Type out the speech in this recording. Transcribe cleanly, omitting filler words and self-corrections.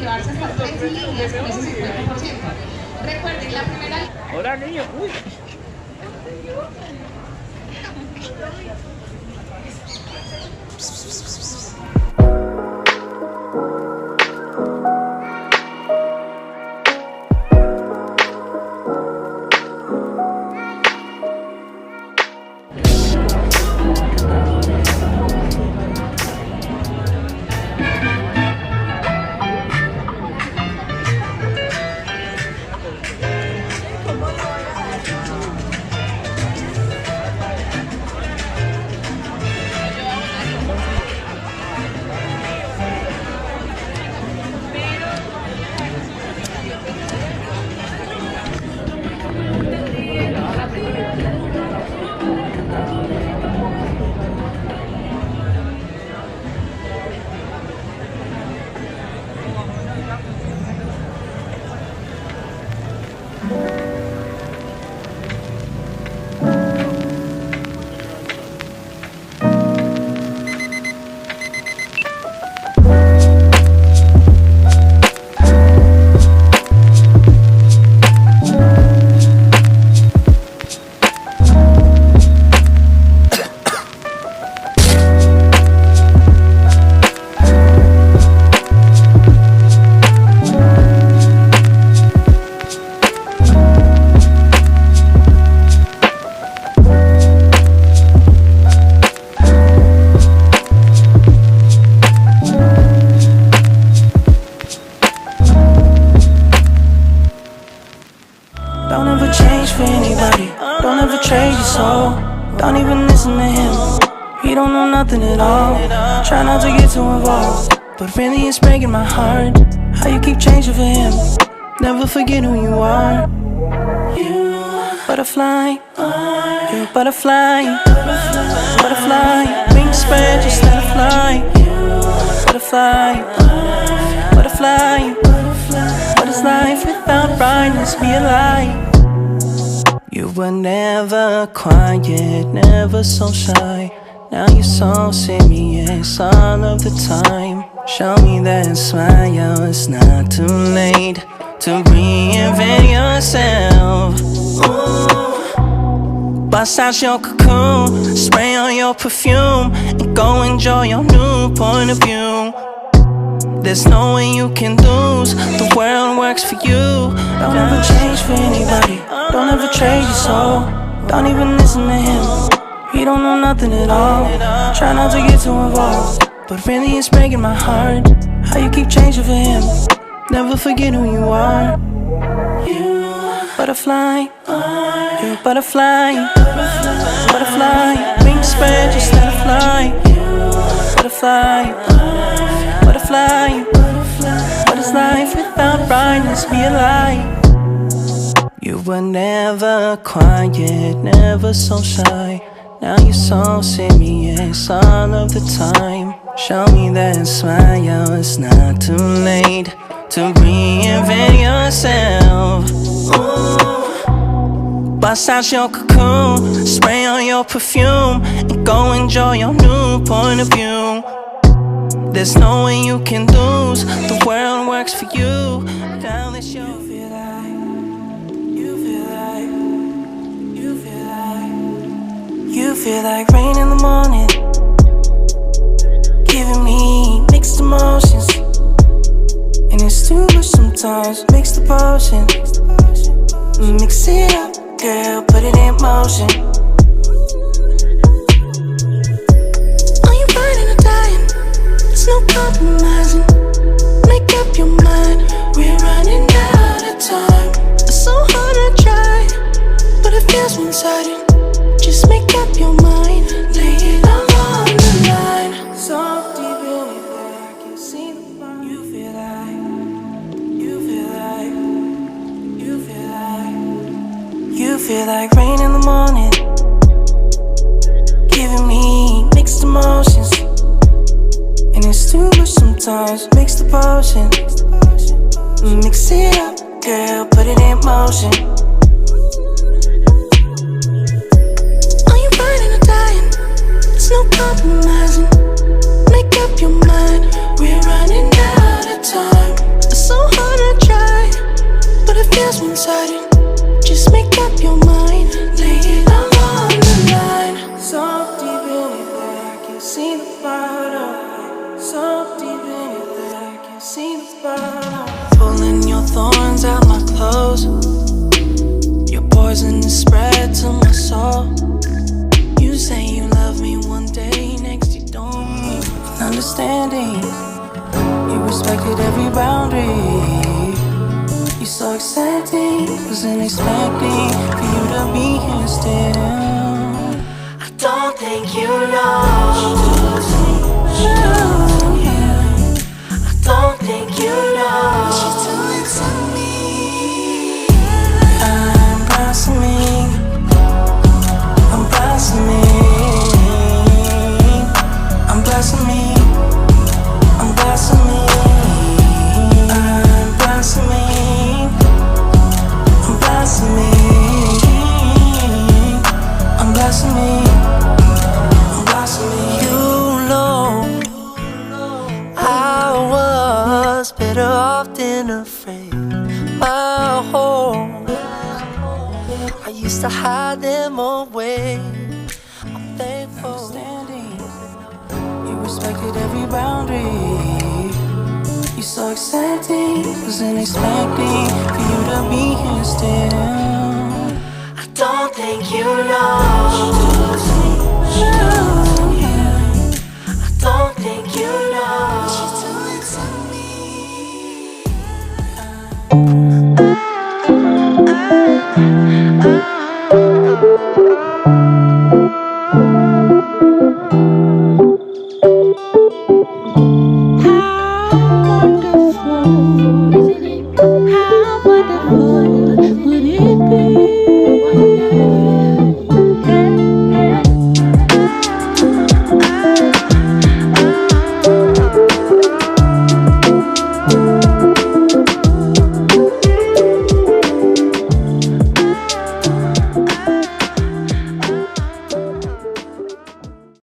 llevarse hasta 3 líneas con ese 50%. Recuerden, la primera... Hola, niño. Uy. Don't ever change for anybody, don't ever trade your soul. Don't even listen to him, he don't know nothing at all. Try not to get too involved, but really it's breaking my heart how you keep changing for him. Never forget who you are. You butterfly, you're a butterfly. Butterfly, wings spread, just let it fly. Butterfly, butterfly. What is life without brightness? Be a light. You were never quiet, never so shy. Now you're so serious all of the time. Show me that smile, it's not too late to reinvent yourself. Ooh. Bust out your cocoon, spray on your perfume, and go enjoy your new point of view. There's no way you can lose, the world works for you. Don't ever change for anybody, don't ever trade your soul. Don't even listen to him, he don't know nothing at all. Try not to get too involved, but really it's breaking my heart how you keep changing for him. Never forget who you are. You butterfly, you're a butterfly. Butterfly, wings spread, just let it fly. Butterfly, butterfly. What is life without brightness? Be a light. You were never quiet, never so shy. Now you're so serious all of the time. Show me that smile, it's not too late to reinvent yourself. Ooh. Bust out your cocoon, spray on your perfume, and go enjoy your new point of view. There's no way you can lose, the world works for you. Now that you feel like, you feel like, you feel like, you feel like rain in the morning, giving me mixed emotions. And it's too much sometimes, mix the potion. Mix it up, girl, put it in motion. Are you burning or dying? There's no compromising. Make up your mind, we're running out of time. It's so hard to try, but it feels one-sided. Just make up your mind, lay it all on the line. So deep in your bed, I can see the fire. You feel like, you feel like, you feel like, you feel like rain in the morning, giving me mixed emotions. And it's too much sometimes, mix the potion. Mix it up, girl, put it in motion. Are you burning or dying? There's no compromising. Make up your mind, we're running out of time. It's understanding. You respected every boundary. You're so accepting, wasn't expecting for you to be here still. I don't think you know. I don't think you know what you're doing to me. I'm blossoming. I'm blossoming. I'm blossoming. I'm blossoming. I'm blossoming. I'm blossoming. I'm blossoming. I'm blossoming. You know I was better off than afraid. My home, I used to hide them away. I'm thankful. You respected every boundary. You're so accepting, wasn't expecting for you to be here still. I don't think you know. I don't think you know what you're doing to me. How wonderful, isn't it? How wonderful